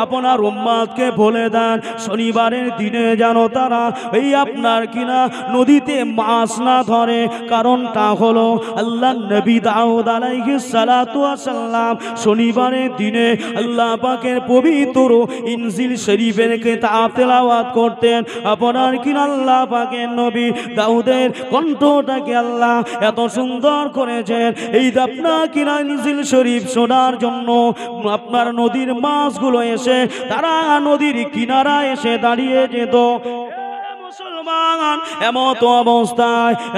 আপনার উম্মতকে বলে দেন শনিবারের দিনে যেন তারা এই আপনার কিনা নদীতে মাছ না ধরে। কারণটা হলো আল্লাহর নবী দাউদ আলাইহিস সালাতু ওয়াস সালাম শনিবারের দিনে আল্লাহ পাকের পবিত্র ইনজিল শরীফের কিতাব তেলাওয়াত করতেন। আপনার কিনা আল্লাহ পাকের নবী দাউদের কণ্ঠটাকে আল্লাহ এত সুন্দর করেছেন, এই আপনার কিনা ইনজিল শরীফ শোনার জন্য আপনার নদীর মাছগুলো এসে তারা নদীর কিনারায় এসে দাঁড়িয়ে যেত। মুসলমান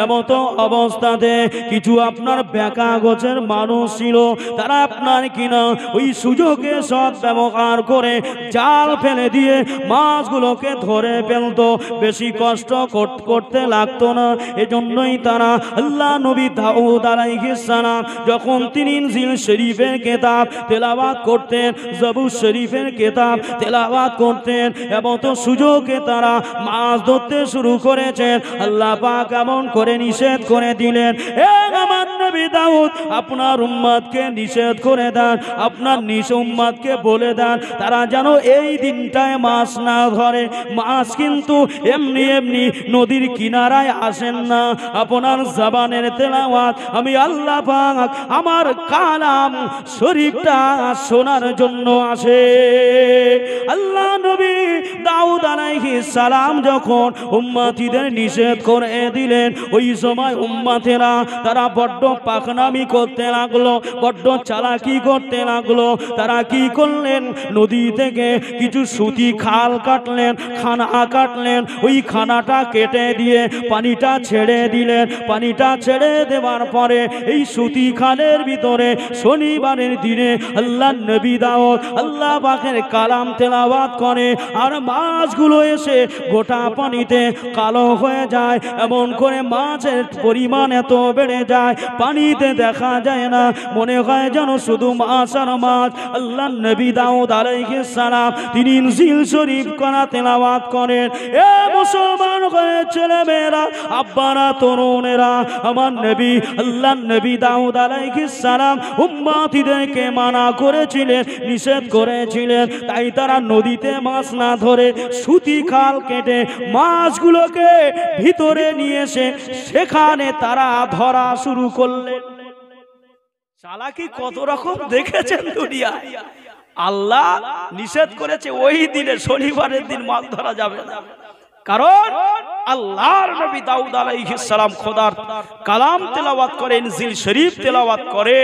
এমত অবস্থাতে কিছু আপনার বেকা গোছের মানুষ ছিল, তারা আপনার কিনা ওই সুযোগে সৎ ব্যবহার করে জাল ফেলে দিয়ে মাছগুলোকে ধরে ফেলতো, বেশি কষ্ট করতে লাগতো না। এজন্যই তারা আল্লাহ নবী দাউদ আলাইহিস সালাম যখন তিনি ইনজিল শরীফের কিতাব তেলাওয়াত করতেন, জবুর শরীফের কিতাব তেলাওয়াত করতেন, এমত সুযোগে তারা মাছ ধরতে শুরু করেছেন। আল্লাহ পাক এমন করে নিষেধ করে দিলেন, এ আমার নবী দাউদ আপনার উম্মতকে নিষেধ করে দেন, আপনার নিজ উম্মতকে বলে দেন তারা যেন এই দিনটায় মাছ না ধরে। মাছ কিন্তু এমনি এমনি নদীর কিনারায় আসেন না, আপনার জবানের তেলাওয়াত আমি আল্লাহ পাক আমার কালাম শরীফটা শোনার জন্য আসে। আল্লাহ নবী দাউদ আলাইহিস সালাম যখন উম্মতিদের নিষেধ করে দিলেন, ওই সময় উম্মতেরা তারা বড্ড পাকনামি করতে লাগলো, বড্ড চালাকি করতে লাগলো। তারা কি করলেন, নদী থেকে কিছু সুতি খাল কাটলেন, খানা কাটলেন, ওই খানাটা কেটে দিয়ে পানিটা ছেড়ে দিলেন। পানিটা ছেড়ে দেওয়ার পরে এই সুতি খালের ভিতরে শনিবারের দিনে আল্লাহ নবী দাউদ আল্লাহ পাকের কালাম তেলাওয়াত করে, আর মাছগুলো এসে গোটা পানিতে কালো হয়ে যায়। এমন করে মাছের পরিমাণ এত বেড়ে যায় পানিতে দেখা যায় না, মনে হয় যেন শুধু মাছ আর মাছ। আল্লাহ নবী দাউদ আলাইহিস সালাম তিনি ইনজিল শরীফ করা তেলাওয়াত করেন। এ মুসলমান হয়ে ছেলে মেয়েরা, আব্বারা, তরুণেরা, আমার নবী আল্লাহ নবী দাউদ আলাইহিস সালাম উম্মতিদেরকে মানা করেছিলেন, নিষেধ করেছিলেন, তাই তারা নদীতে মাছ না ধরে সুতি খাল কেটে মাছগুলোকে ভিতরে নিয়ে এসে সেখানে তারা ধরা শুরু করলেন। চালাকি কত রকম দেখেছেন দুনিয়ায়। আল্লাহ নিষেধ করেছে ওই দিনে শনিবারের দিন মাছ ধরা যাবে না, কারণ আল্লাহর নবী দাউদ আলাইহিস সালাম খোদার কালাম তেলাওয়াত করে, ইনজিল শরীফ তেলাওয়াত করে,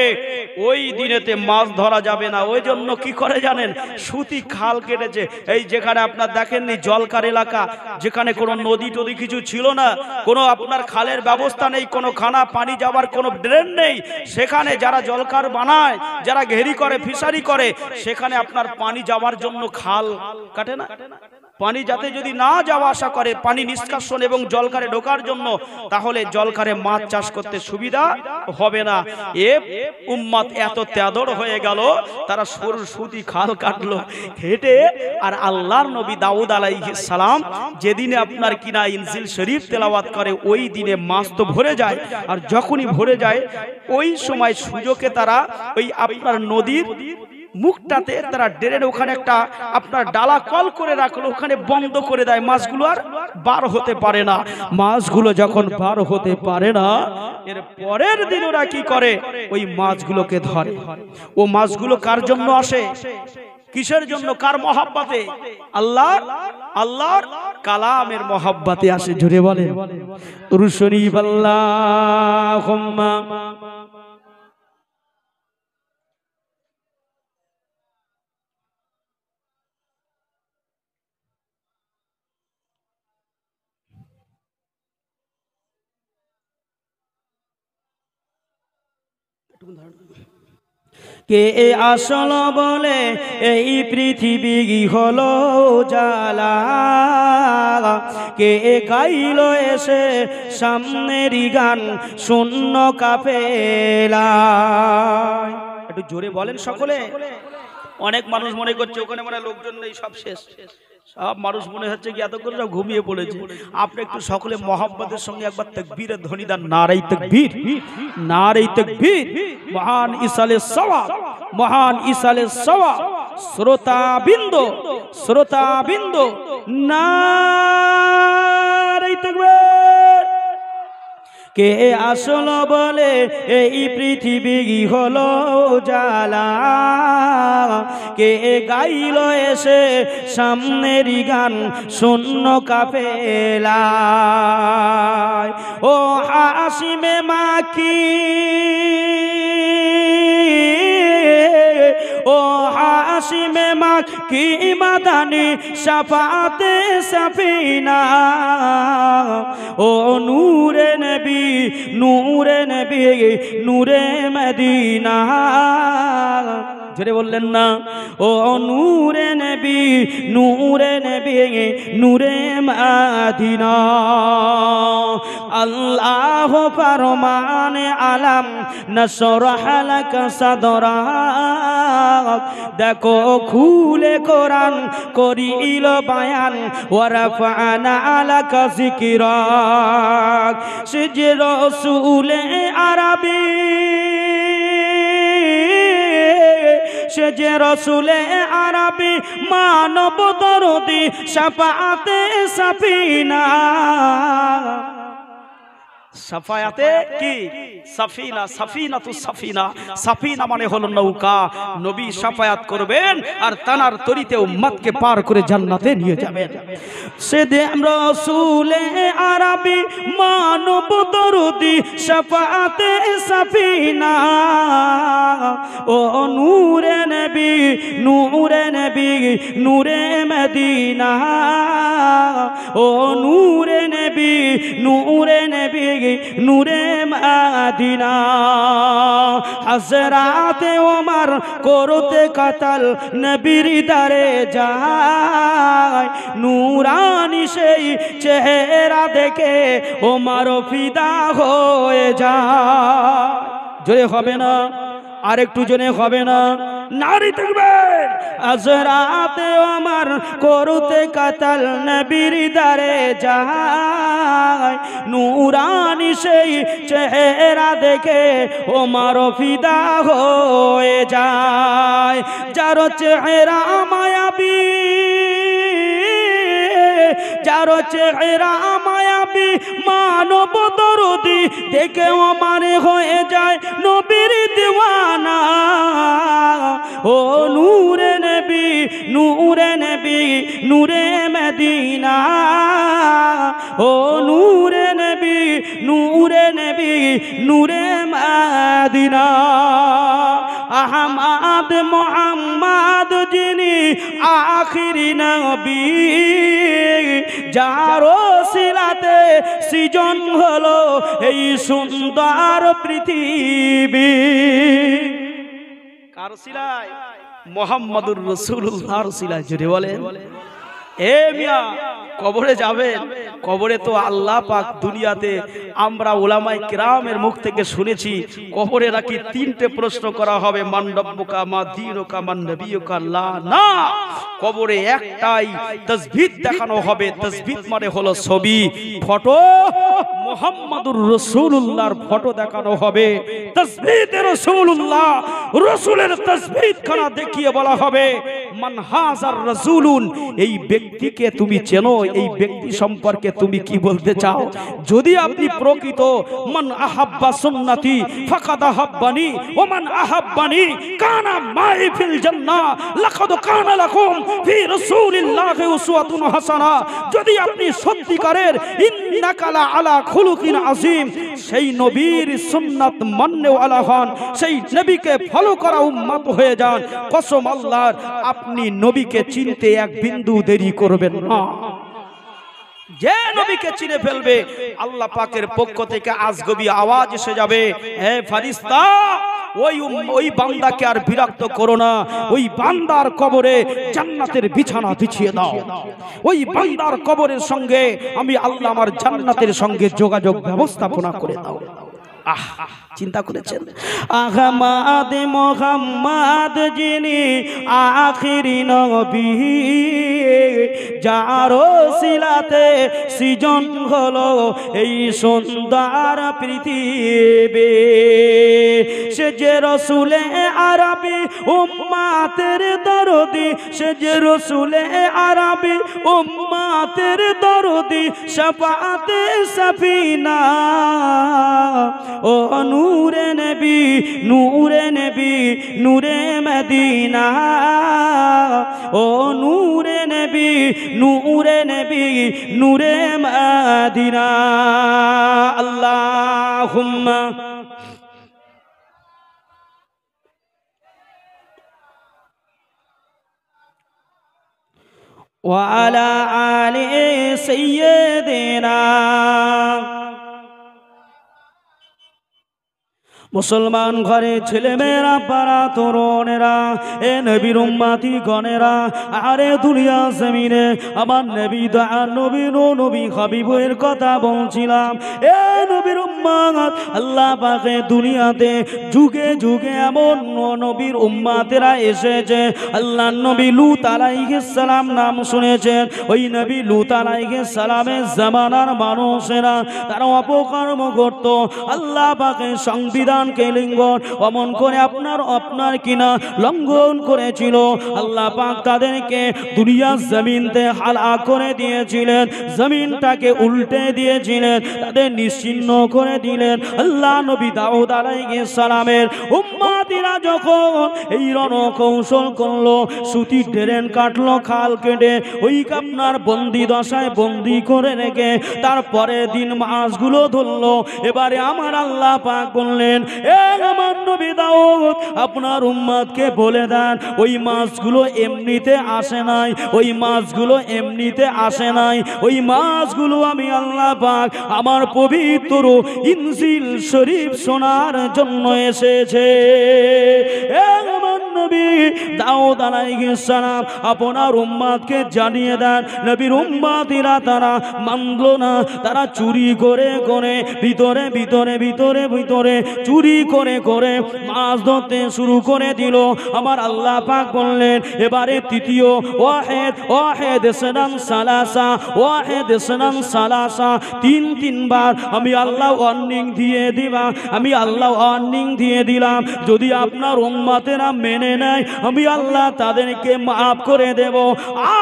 ওই দিনেতে মাছ ধরা যাবে না। ওই জন্য কি করে জানেন, সুতি খাল কেটেছে। এই যেখানে আপনার দেখেননি জলকার এলাকা, যেখানে কোনো নদী টদী কিছু ছিল না, কোনো আপনার খালের ব্যবস্থা নেই, কোনো খানা পানি যাওয়ার কোনো ড্রেন নেই, সেখানে যারা জলকার বানায়, যারা ঘেরি করে, ফিশারি করে, সেখানে আপনার পানি যাওয়ার জন্য খাল কাটে না। পানি যাতে যদি না যাওয়া আসা করে, পানি নিষ্কাশন এবং জলকারে ঢোকার জন্য, তাহলে জলকারে মাছ চাষ করতে সুবিধা হবে না। এ উম্মত এত তেদর হয়ে গেল, তারা সরু সুতি খাল কাটলো হেঁটে। আর আল্লাহর নবী দাউদ আলাইহিস সালাম যেদিনে আপনার কিনা ইনজিল শরীফ তেলাওয়াত করে, ওই দিনে মাছ তো ভরে যায়। আর যখনই ভরে যায় ওই সময় সুযোগে তারা ওই আপনার নদীর মুখটাতে তারা ডেরের ওখানে একটা আপনার ডালা কল করে রাখলো, ওখানে বন্ধ করে দেয়, মাছগুলো আর বার হতে পারে না। মাছগুলো যখন বার হতে পারে না, এর পরের দিন ওরা কি করে, ওই মাছগুলোকে ধরে। ও মাছগুলো কার জন্য আসে, কিসের জন্য, কার মহব্বতে? আল্লাহর কালামের মহব্বতে আসে। জোরে বলেন দুরূদ শরীফ আল্লাহুম্মা। কে আসল বলে এই পৃথিবী হলো জ্বালা, কে গাইল এসে সামনেরই গান শূন্য কাফেলা। একটু জোরে বলেন সকলে। অনেক মানুষ মনে করছে ওখানে মানে লোকজন নেই, সব শেষ। সব মানুষ মনে হচ্ছে কি এত করে সব ঘুমিয়ে পড়েছে। আপনি একটু সকলে মহব্বতের সঙ্গে একবার তাকবীরের ধ্বনি দেন, নারে তাকবীর, নারে তাকবীর। মহান ইসালে সওয়াব, মহান ইসালে সওয়াব। শ্রোতাবিন্দ নারে তাকবীর। কে আসলো বলে এই পৃথিবী হলো জ্বালা, কে গাইল এসে সামনেরই গান শূন্য কাফেলায়। ও হাসিমে মাকি, ও হাসিমে মাকি মাদানি শাফাতে সাফিনা, ও নূরে নবী নূরে নবী নূরে মদিনা। জোরে বললেন না? ও নূরে নবী নূরে নবী নূরে মদিনা। আল্লাহ ফরমানে আলম নশরাহ লাক সাদরাক, দেখো খুলে কোরআন করিল বায়ান, ওয়া রাফানা লাকা যিকরাক। সে যে রাসূলে আরবী, সে যে রসুলে আরবি মানব দরদি শাফাআতে সাফিনা। সাফায়াতে কি? সাফিনা, সাফিনাতু সাফিনা। সাফিনা মানে হলো নৌকা। নবী সাফায়াত করবেন আর তানার তরিতে উম্মতকে পার করে জান্নাতে নিয়ে যাবেন। সেদে রাসূলে আরবি মানব দরদি শাফাআতে সাফিনা, ও নূরে নবী নূরে নবী নূরে মদিনা, ও নূরে নবী নূরে নবী নূরে মদিনা। হযরত ওমর করতে কতল নবীর দরে যায়, নূরানি সেই চেহারা দেখে ওমর ফিদা হয়ে যায়। জোরে হবে না? আর একটু জোরে হবে না? নারী তাকবীর। হযরত ওমর করতে কতল নবীর দরে যায়, নূরানি সেই চেহারা দেখে ওমর ফিদা হয়ে যায়। যার চেহারা মায়াবী, যার চেহারা মায়াবী মানব দরদি দেখে ওমর হয়ে যায় নবীর দিওয়ানা। ও নূরে নবী নূরে নবী নূরে মদিনা, ও নূরে নবী নূরে নবী নূরে মদিনা। আহমদ মুহাম্মদ যিনি আখিরি নবী, যার ওসিলাতে সৃজন হলো এই সুন্দর পৃথিবী। কার ওসিলায়? মুহাম্মাদুর রাসূলুল্লাহর ওসিলায়। জোরে বলেন। এ মিয়া, কবরে যাবেন, কবরে তো আল্লাহ পাক দুনিয়াতে আমরা উলামায়ে কিরামের মুখ থেকে শুনেছি কবরে নাকি তিনটে প্রশ্ন করা হবে, মান রব্বুকা মা দীনুকা মান নবিয়ুকা। না, কবরে একটাই তাসবিহ দেখানো হবে। তাসবিহ মানে হলো ছবি, ফটো। মুহাম্মাদুর রাসূলুল্লাহর ফটো দেখানো হবে। তাসবিহে রাসূলুল্লাহ, রাসূলের তাসবিহ খানা দেখিয়ে বলা হবে মান হাজার রাসূলুন, এই ব্যক্তিকে তুমি চেনো? এই ব্যক্তি সম্পর্কে তুমি কি বলতে চাও? যদি আপনি প্রকৃত মান আহাব্বা সুন্নতি ফাকাদ আহাব্বানি ওয়া মান আহাব্বানি কানা মাই ফিল জান্নাহ লাকাদ কানা লাকুম ফি রাসূলিল্লাহি উসওয়াতুন হাসানা, যদি আপনি সত্যিকারের ইন্নাকা লা আলা খুলুকিন আযীম সেই নবীর সুন্নাত মাননেওয়ালা হন, সেই নবীকে ফলো করা উম্মত হয়ে যান, কসম আল্লাহর আপনি নবীকে চিনতে এক বিন্দু দেরি করবেন না। যে নবীকে চিনে ফেলবে আল্লাহ পাকের পক্ষ থেকে আজগবি আওয়াজ এসে যাবে, হে ফেরেশতা ওই বান্দাকে আর বিরক্ত করো না, ওই বান্দার কবরে জান্নাতের বিছানা বিছিয়ে দাও, ওই বান্দার কবরের সঙ্গে আমি আল্লাহ আমার জান্নাতের সঙ্গে যোগাযোগ ব্যবস্থাপনা করে দাও। চিন্তা করেছেন? আহমদ মুহাম্মদ যিনি আখিরি নবী, যার ওসিলাতে সৃজন হলো এই সুন্দর পৃথিবী। সে যে রসুলে আরবি উম্মাতের দরদি, সে যে রসুলে আরবি উম্মাতের দরদি, শাফাতে সফিনা ও নূরে নবী, নূরে নবী, নূরে মদিনা ও নূরে নবী, নূরে নবী, নূরে মদিনা। আল্লাহুম্মা ওয়া আলা আলি সাইয়্যিদিনা। মুসলমান ঘরে ছেলেমেয়েরা, পাড়া তরুণেরা, এ নবীর উম্মতি গণেরা, আরে দুনিয়া জমিনে আমার নবী দয়ার নবী নবী হাবিবের কথা বলছিলাম। এ নবীর উম্মত, আল্লাহ পাকে দুনিয়াতে যুগে যুগে এমন নবীর উম্মতেরা এসেছে। আল্লাহ নবী লূত আলাইহিস সালাম নাম শুনেছেন। ওই নবী লূত আলাইহিস সালামের জামানার মানুষেরা তারা অপকর্ম করত। আল্লাহ পাকে সংবিধান লিঙ্গন অমন করে আপনার কিনা লঙ্ঘন করেছিল। আল্লাহ পাক তাদেরকে দুনিয়ার জমিনতে হালাক করে দিয়েছিলেন, জমিনটাকে উল্টে দিয়েছিলেন, তাদের নিশ্চিহ্ন করে দিলেন। আল্লাহ নবী দাউদ আলাইহিস সালামের উম্মতিরা যখন এই রণকৌশল করলো, সুতির ডেরেন কাটলো, খাল কেটে ওই আপনার বন্দি দশায় বন্দি করে রেখে তারপরে দিন মাছগুলো ধরলো। এবারে আমার আল্লাহ পাক বললেন, আমার নবী দাউদ আপনার উম্মতকে বলে দেন, ওই মাছগুলো এমনিতে আসে নাই, ওই মাছগুলো এমনিতে আসে নাই, ওই মাছগুলো আমি আল্লাহ পাক আমার পবিত্র ইনজিল শরীফ শোনার জন্য এসেছে। আমার নবী দাউদ আলাইহিস সালাম আপনার উম্মতকে জানিয়ে দেন। নবীর উম্মতিরা তারা মানল না, তারা চুরি করে করে ভিতরে ভিতরে ভিতরে ভিতরে চুরি করে করে মাছ ধরতে শুরু করে দিল। আমার আল্লাহ পাক বললেন, এবারে তৃতীয় ওয়াহিদ ওয়াহিদ সালাম সালাসা ওয়াহিদ সালাম সালাসা তিনবার আমি আল্লাহ ওয়ার্নিং দিয়ে দিলাম, আমি আল্লাহ ওয়ার্নিং দিয়ে দিলাম। যদি আপনার উম্মতেরা মেনে নেয় আমি আল্লাহ তাদেরকে মাফ করে দেব,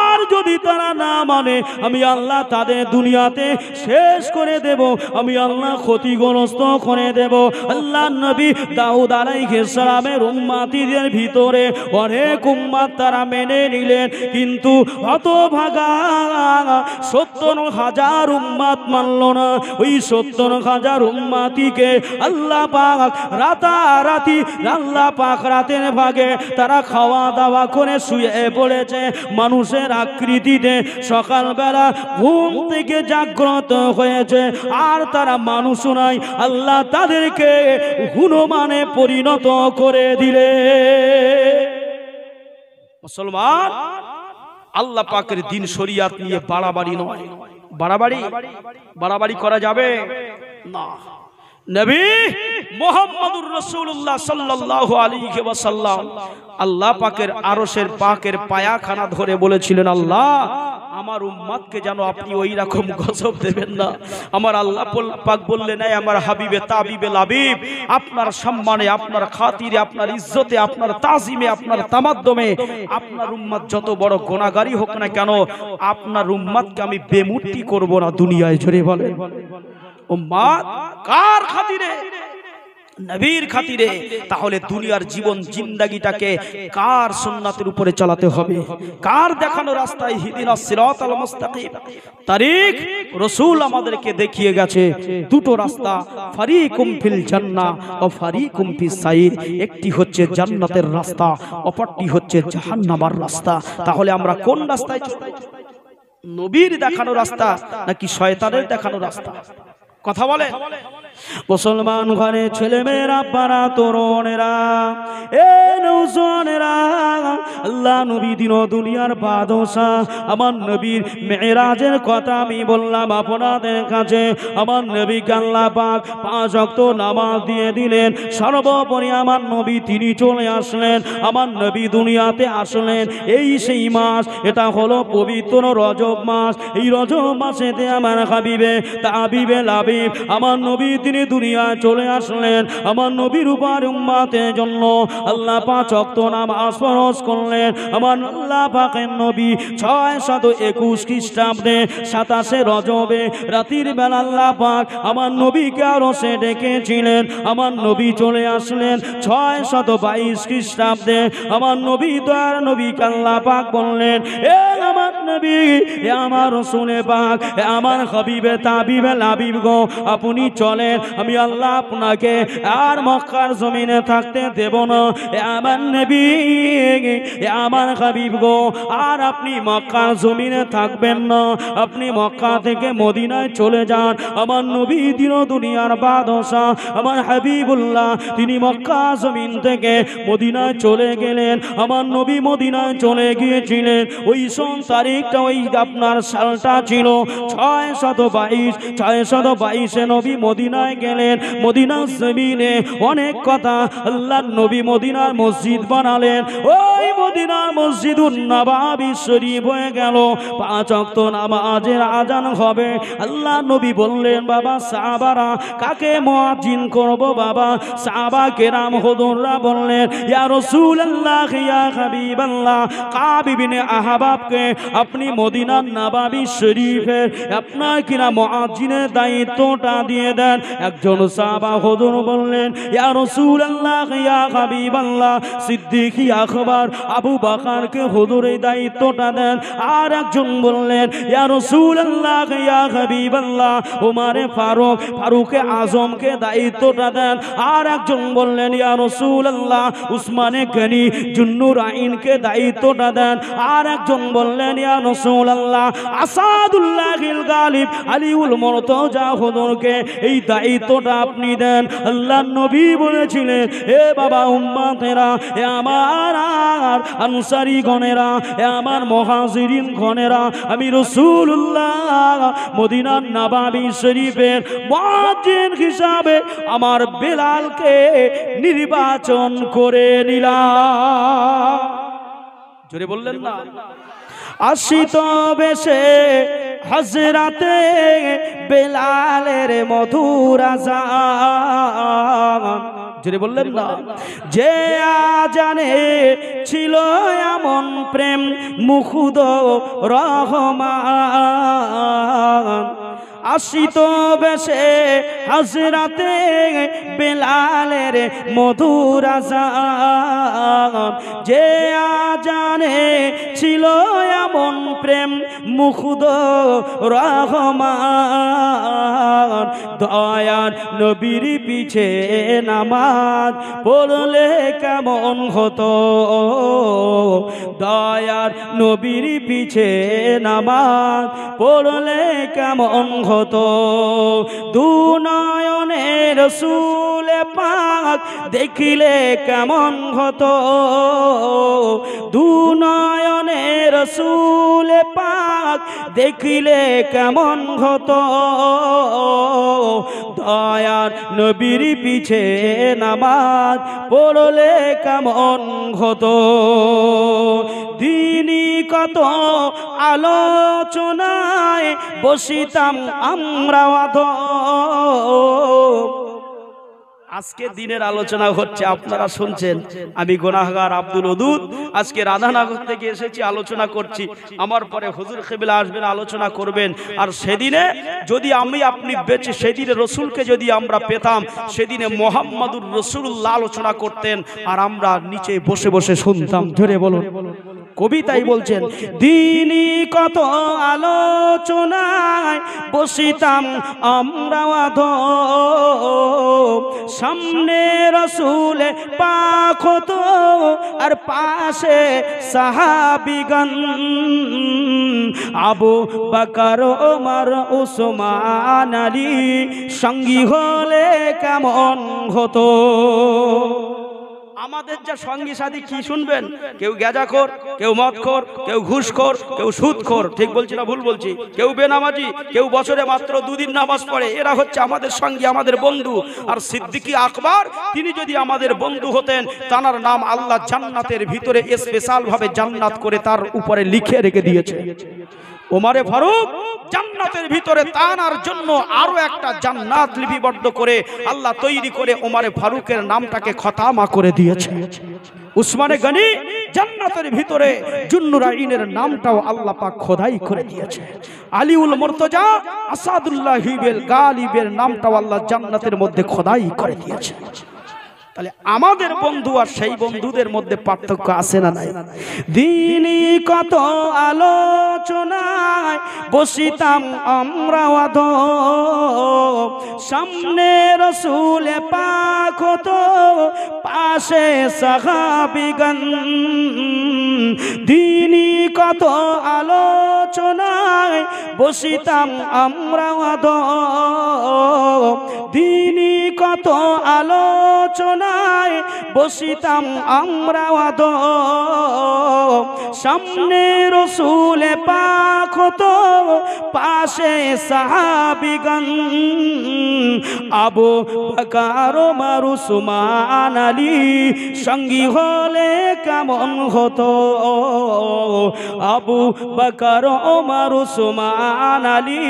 আর যদি তারা না মানে আমি আল্লাহ তাদের দুনিয়াতে শেষ করে দেব, আমি আল্লাহ ক্ষতিগ্রস্ত করে দেব। আল্লাহ নবী দাউদ আলাইহিস সালামের উম্মতিদের ভিতরে অনেক উম্মত তারা মেনে নিলেন, কিন্তু হতভাগা ৭০,০০০ উম্মত মানল না। ওই ৭০,০০০ উম্মতিকে আল্লাহ পাক রাতারাতি আল্লাহ পাক রাতের ভাগে তারা খাওয়া দাওয়া করে শুয়ে পড়েছে মানুষের আকৃতিতে। সকালবেলা ঘুম থেকে জাগ্রত হয়েছে, আর তারা মানুষ নয়, আল্লাহ তাদেরকে হনুমানে পরিণত করে দিলে। মুসলমান, আল্লাহ পাকের দিন শরিয়াত নিয়ে বাড়াবাড়ি নয়, বাড়াবাড়ি করা যাবে না। নবী মুহাম্মদুর রাসূলুল্লাহ সাল্লাল্লাহু আলাইহি ওয়াসাল্লাম আল্লাহ পাকের আরশের পাকের পায়াখানা ধরে বলেছিলেন, আল্লাহ আমার উম্মতকে যেন আপনি ওই রকম গজব দেবেন না। আমার আল্লাহ পাক বললেন, এই আমার হাবিবে তাবিবে লাবিব, আপনার সম্মানে, আপনার খাতিরে, আপনার ইজ্জতে, আপনার তাজিমে, আপনার তামাদ্দমে আপনার উম্মত যত বড় গুনাহগারী হোক না কেন, আপনার উম্মতকে আমি বেমূর্তি করব না দুনিয়ায়। জোরে বলেন, উম্মত কার খাতিরে? নবীর খাতিরে। তাহলে দুনিয়ার জীবন জিন্দাগিটাকে কার সুন্নাতের উপরে চালাতে হবে? কার দেখানো রাস্তায় হিদিনাস সিরাতাল মুস্তাকিম তারিখ রাসূল আমাদেরকে দেখিয়ে গেছে দুটো রাস্তা, ফারিকুম ফিল জান্নাহ ও ফারিকুম ফিস সাইর। একটি হচ্ছে জান্নাতের রাস্তা, অপরটি হচ্ছে জাহান্নামের রাস্তা। তাহলে আমরা কোন রাস্তায় চলব? নবীর দেখানো রাস্তা নাকি শয়তানের দেখানো রাস্তা? কথা বলে। মুসলমান ঘরে ছেলে মেয়েরা আব্বারা তরুণেরা এ নৌজনেরা আল্লাহ নবী দিন দুনিয়ার বাদশাহ আমার নবীর মেরাজের কথা আমি বললাম আপনাদের কাছে। আমার নবীকে আল্লাহ পাক 5 ওয়াক্ত নামাজ দিয়ে দিলেন। সর্বোপরি আমার নবী তিনি চলে আসলেন, আমার নবী দুনিয়াতে আসলেন এই সেই মাস, এটা হলো পবিত্র রজব মাস। এই রজব মাসেতে আমার হাবিবে তাবিবে লাবিব আমার নবী তিনি দুনিয়ায় চলে আসলেন। আমার নবীর উপর উম্মতের জন্য আল্লাহ 5 ওয়াক্ত নামাজ ফরজ করলেন। আমার আল্লাহ পাকের নবী 621 খ্রিস্টাব্দে 27 রজবে রাতের বেলা আল্লাহ পাক আমার নবীকে আরশে ডেকেছিলেন। আমার নবী চলে আসলেন 622 খ্রিস্টাব্দে। আমার নবী দয়ার নবীকে আল্লাহ পাক বললেন, এ আমার নবী, এ আমার রাসূলে পাক, এ আমার হাবিবে তাবিবে লাবিব গো, আপনি চলেন, আমি আল্লাহ আপনাকে আর মক্কার জমিনে থাকতে দেব না। এ আমার নবী, এ আমার হাবিব গো, আর আপনি মক্কার জমিনে থাকবেন না, আপনি মক্কা থেকে মদিনায় চলে যান। আমার নবী দিন দুনিয়ার বাদশাহ আমার হাবিবুল্লাহ তিনি মক্কা জমিন থেকে মদিনায় চলে গেলেন। আমার নবী মদিনায় চলে গিয়েছিলেন। ওই তারিখটা ওই আপনার সালটা ছিল 622 নবী মদিনায় গেলেন। মদিনার জমিনে অনেক কথা আল্লাহর নবী মদিনার মসজিদ বানালেন। ওই মদিনার মসজিদুন নববী শরীফ হয়ে গেল। 5 ওয়াক্ত নামাজের আজান হবে। আল্লাহ নবী বললেন, বাবা সাহাবারা কাকে মুয়াজ্জিন করব? বাবা সাহাবা কেরাম হুজুররা বললেন, ইয়া রাসূলুল্লাহ, ইয়া হাবিবাল্লাহ, কাব ইবনে আহবাবকে আপনি মদিনার নববী শরীফের আপনার কিনা মুয়াজ্জিনের দায়িত্বটা দিয়ে দেন। একজন সাহাবা হুজুর বললেন, ইয়া রাসূলুল্লাহ, ইয়া হাবিবাল্লাহ, সিদ্দিক আকবর আবু বকরকে হুজুর এই দায়িত্বটা দেন। আর একজন বললেন, ইয়া রাসূলুল্লাহ, ইয়া হাবিবাল্লাহ, ওমরে ফারুক আজমকে দায়িত্বটা দেন। আর একজন বললেন, ইয়া রাসূলুল্লাহ, উসমানে গনি জুন্নুরাইনকে দায়িত্বটা দেন। আর একজন বললেন, ইয়া রাসূলুল্লাহ, আসাদুল্লাহিল গালিব আলিউল মুরতাজা হুজুরকে এই দায়িত্বটা আপনি দেন। আল্লাহর নবী বলেছিলেন, এ বাবা উম্মতেরা, এ আমার আনসারী গণেরা, এ আমার মুহাজিরিন গণেরা, আমি রাসূলুল্লাহ মদিনার নববী শরীফের মুয়াজ্জিন হিসাবে আমার বেলালকে নির্বাচন করে নিলাম। জোরে বললেন না? আসিত বেশে হযরতে বেলালের মধুর আযান। জোরে বললেন না? যে আজানে ছিল এমন প্রেম মুখুদ রহমান। আসিত বেশে হযরতে বেলালের মধুর আযান। যে আজানে ছিল এমন প্রেম মুখুদ রহমান। দয়ার নবীর পিছে নামাজ পড়লে কেমন হতো? দয়ার নবীর পিছে নামাজ পড়লে কেমন হতো? দু নয়নে রাসূল পাক দেখিলে কেমন হতো? দু নয়নে রাসূল পাক দেখিলে কেমন হতো? দয়ার নবীর পিছে নামাজ পড়লে কেমন হতো? দিনই কত আলোচনায় বসিতাম আমরা। আজকে দিনের আলোচনা হচ্ছে, আপনারা শুনছেন, আমি গুনাহগার আব্দুল ওদুদ আজকে রাধানগর থেকে এসেছি, আলোচনা করছি। আমার পরে হুজুর কিবলা আসবেন, আলোচনা করবেন। আর সেদিনে যদি আপনি বেঁচে সেদিনে রসুলকে যদি আমরা পেতাম, সেদিনে মোহাম্মদুর রাসূলুল্লাহ আলোচনা করতেন আর আমরা নিচে বসে বসে শুনতাম। জোরে বলুন। কবিতায় বলছেন, দিনই কত আলোচনায় বসিতাম আমরা সামনে রসুলে পাক হতো আর পাশে সাহাবিগণ, আবু বকর ওমর উসমান আলী সঙ্গী হলে কেমন হতো। আমাদের যা সঙ্গী সাথী কি শুনবেন? কেউ গেজাখোর, কেউ মদখোর, কেউ ঘুষখোর, কেউ সুদখোর, ঠিক বলছি না ভুল বলছি? কেউ বেনামাজি, কেউ বছরে মাত্র 2 দিন নামাজ পড়ে। এরা হচ্ছে আমাদের সঙ্গী, আমাদের বন্ধু। আর সিদ্দিকী আকবর তিনি যদি আমাদের বন্ধু হতেন, তার নাম আল্লাহ জান্নাতের ভিতরে স্পেশাল ভাবে জান্নাত করে তার উপরে লিখে রেখে দিয়েছে। ওমরে ফারুক জান্নাতের ভিতরে তার জন্য আরো একটা জান্নাত লিপিবদ্ধ করে আল্লাহ তৈরি করে ওমরে ফারুকের নামটাকে খতামা করে দিয়েছে। উসমানে গনি জান্নাতের ভিতরে জুন্নুরাইনের নামটাও আল্লাহ পাক খোদাই করে দিয়েছে। আলিউল মুর্তজা আসাদুল্লাহ হিবেল গালিবের নামটাও আল্লাহ জান্নাতের মধ্যে খোদাই করে দিয়েছে। তাহলে আমাদের বন্ধু আর সেই বন্ধুদের মধ্যে পার্থক্য আছে না নাই? দিনই কত আলোচনায় বসিতাম আমরা সামনে রসুলে পাক হতো পাশে সাহাবিগণ, দিনই কত আলোচনায় বসিতাম আমরা দিনই কত আলোচনায় বসিতাম আমরা সামনে রসুলে পাক হতো পাশে সাহাবিগণ, আবু বকর ওমর উসমান আলী সঙ্গী হলে কেমন হতো। আবু বকর ওমর উসমান আলী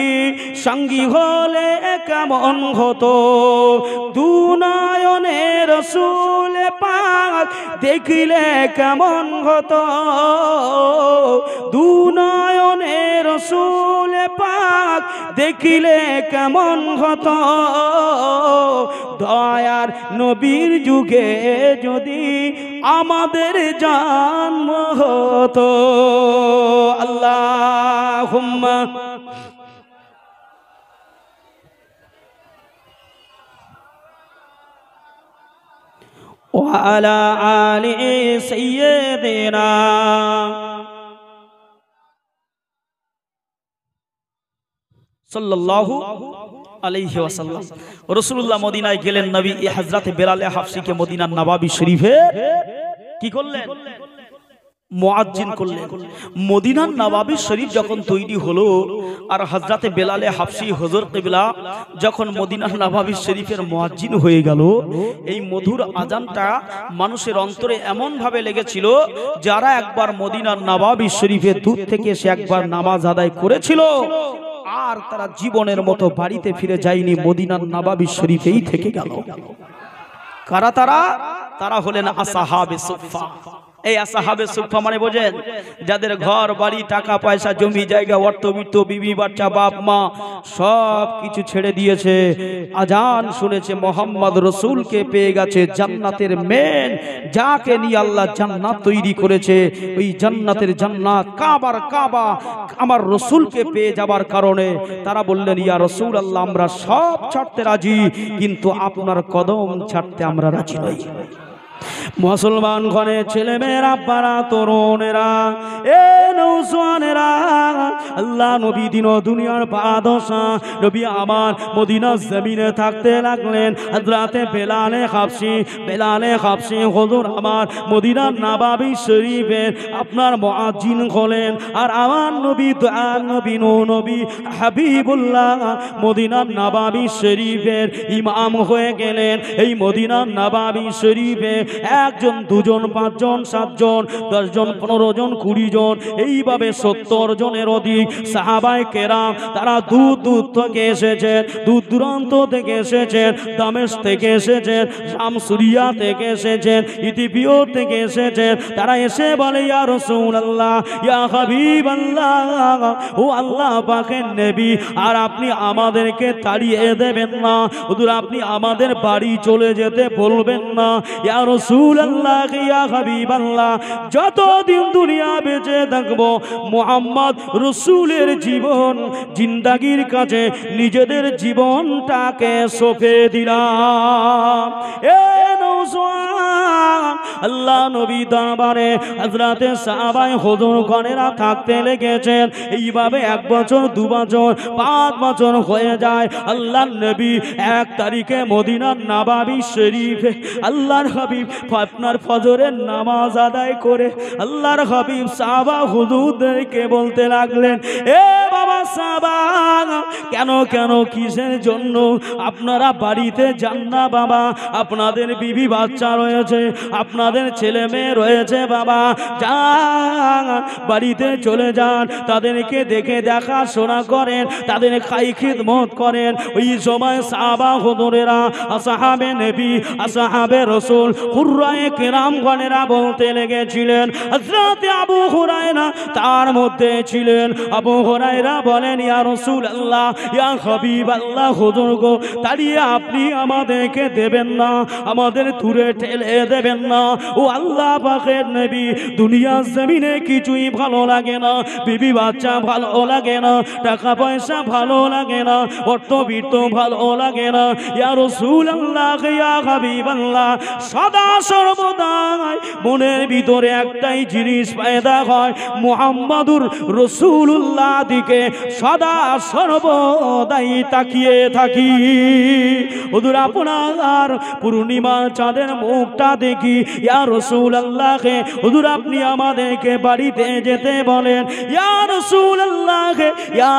সঙ্গী হলে কেমন হতো। দুনয়নে রসুল পাক দেখিলে কেমন হতো। দুনয়নে রসুল পাক দেখিলে কেমন হতো। দয়ার নবীর যুগে যদি আমাদের জন্ম হতো। আল্লাহুম্মা وعلى آل سيدنا সাল্লাল্লাহু আলাইহি ওয়াসাল্লাম। রাসূলুল্লাহ মদিনায় গেলেন, নবী হযরত বেলাল হাফসিকে মদিনার নবাবী শরীফে কি করলেন? মুয়াজ্জিন করলেন। মদিনার নবাবী শরীফ যখন তৈরি হলো আর হযরত বেলাল হাফসি হুজুর কিবলা যখন মদিনার নবাবী শরীফের মুয়াজ্জিন হয়ে গেল, এই মধুর আজানটা মানুষের অন্তরে এমন ভাবে লেগেছিল, যারা একবার মদিনার নবাবী শরীফে দূর থেকে এসে একবার নামাজ আদায় করেছিল আর তারা জীবনের মতো বাড়িতে ফিরে যায়নি, মদিনার নবাবী শরীফেই থেকে গেল। কারা তারা? তারা হলেন আসহাবে সুফফা। এই আসহাবে সুফফা মানে বোঝেন? যাদের ঘর বাড়ি টাকা পয়সা জমি জায়গা অর্থবিত্ত বিবি বাচ্চা বাপ মা সব কিছু ছেড়ে দিয়েছে, আজান শুনেছে মোহাম্মদ রসুলকে পেয়ে গেছে, জান্নাতের মেন যাকে নিয়ে আল্লাহ জান্নাত তৈরি করেছে, ওই জান্নাতের জান্নাত কাবার কাবা আমার রসুলকে পেয়ে যাবার কারণে তারা বললেন, ইয়া রসুল আল্লাহ, আমরা সব ছাড়তে রাজি, কিন্তু আপনার কদম ছাড়তে আমরা রাজি নই। মুসলমান ঘরে ছেলে মেয়েরা পাড়া তরুণেরা এ নৌজওয়ানেরা, আল্লাহ নবী দিন দুনিয়ার বাদশা নবী আমার মদিনার জমিনে থাকতে লাগলেন। হযরতে বেলালে হাবশী হুজুর আমার মদিনার নবাবী শরীফের আপনার মুয়াজ্জিন হলেন। আর আমার নবী দয়ার নবী নবী হাবিবুল্লাহ মদিনার নবাবী শরীফের ইমাম হয়ে গেলেন। এই মদিনার নবাবী শরীফে 1 জন 2 জন 5 জন 7 জন 10 জন 15 জন 20 জন এইভাবে 70 জনের অধিক অধিক সাহাবায়ে কেরাম তারা দূর দূর থেকে এসেছেন, দূর দূরান্ত থেকে এসেছেন, দামেস্ক থেকে এসেছেন, শাম সুরিয়া থেকে এসেছেন, ইথিওপিয়া থেকে এসেছেন। তারা এসে বলে ইয়া রাসূলুল্লাহ, ইয়া হাবিবাল্লাহ, ও আল্লাহ পাকের নবী, আর আপনি আমাদেরকে তাড়িয়ে দেবেন না, হুজুর আপনি আমাদের বাড়ি চলে যেতে বলবেন না। ইয়া রাসূলুল্লাহ, ইয়া হাবিবাল্লাহ, যতদিন দুনিয়া বেঁচে থাকবো মুহাম্মদ রাসূলের জীবন জিন্দাগির কাছে নিজেদের জীবনটাকে সঁপে দিলাম। এ নওজওয়ান, আল্লাহ নবী দরবারে হযরতে সাহাবায়ে হুজুর গণেরা থাকতে লেগেছেন। এইভাবে 1 বছর 2 বছর 5 বছর হয়ে যায়। আল্লাহ নবী 1 তারিখে মদিনার নববী শরীফে আল্লাহর হাবিব আপনার ফজরের নামাজ আদায় করে আল্লাহর হাবিব সাহাবা হুজুরদেরকে বলতে লাগলেন, এ বাবা সাহাবা, কেন কেন কিসের জন্য আপনারা বাড়িতে যান না বাবা? আপনাদের বিবি বাচ্চা রয়েছে, আপনাদের ছেলে মেয়ে রয়েছে বাবা, যান বাড়িতে চলে যান, তাদেরকে দেখে দেখাশোনা করেন, তাদের খাই খিদমত করেন। ওই সময় সাহাবা হুজুরেরা, আসহাবে নবী, আসহাবে রাসূল, কুররায়ে কিরামগণেরা বলতে লেগেছিলেন। হযরত আবু হুরায়রা তার মধ্যে ছিলেন। আবু হুরায়রা বলেন, ইয়া রাসূলুল্লাহ, ইয়া হাবিবাল্লাহ, হুজুর গো, তাড়িয়ে আপনি আমাদেরকে দেবেন না, আমাদের দূরে ঠেলে দেবেন না। ও আল্লাহ পাকের নবী, দুনিয়া জমিনে কিছুই ভালো লাগে না, বিবি বাচ্চা ভালো লাগে না, টাকা পয়সা ভালো লাগে না, অর্থবিত্ত ভালো লাগে না। ইয়া রাসূলুল্লাহ, ইয়া হাবিবাল্লাহ, সদা সর্বদা মনের ভিতরে একটাই জিনিস পয়দা হয়, মুহাম্মাদুর রাসূলুল্লাহ দিকে সদা সর্বদাই তাকিয়ে থাকি। হুজুর আপনার পূর্ণিমার চাঁদের মুখটা দেখি, ইয়া রাসূলুল্লাহ, হুজুর আপনি আমাদেরকে বাড়িতে যেতে বলেন। ইয়া রাসূলুল্লাহ, ইয়া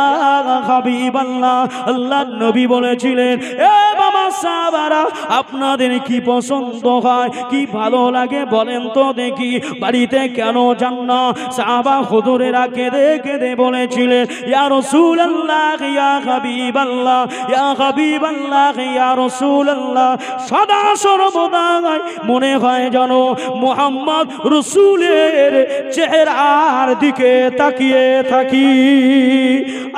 হাবিবাল্লাহ, আল্লাহর নবী বলেছিলেন, এ বাবা সাহাবারা, আপনাদের কি পছন্দ হয়, কি ভালো লাগে বলেন তো দেখি, বাড়িতে কেন যান না? সাহাবা হুজুরেরা কেঁদে কেঁদে বলেছিলেন, ইয়া রাসূলুল্লাহ, ইয়া হাবিবাল্লাহ, ইয়া হাবিবাল্লাহ, ইয়া রাসূলুল্লাহ, সদা সর্বদা মনে হয় যেন মুহাম্মদ রাসূলের চেহারার দিকে তাকিয়ে থাকি।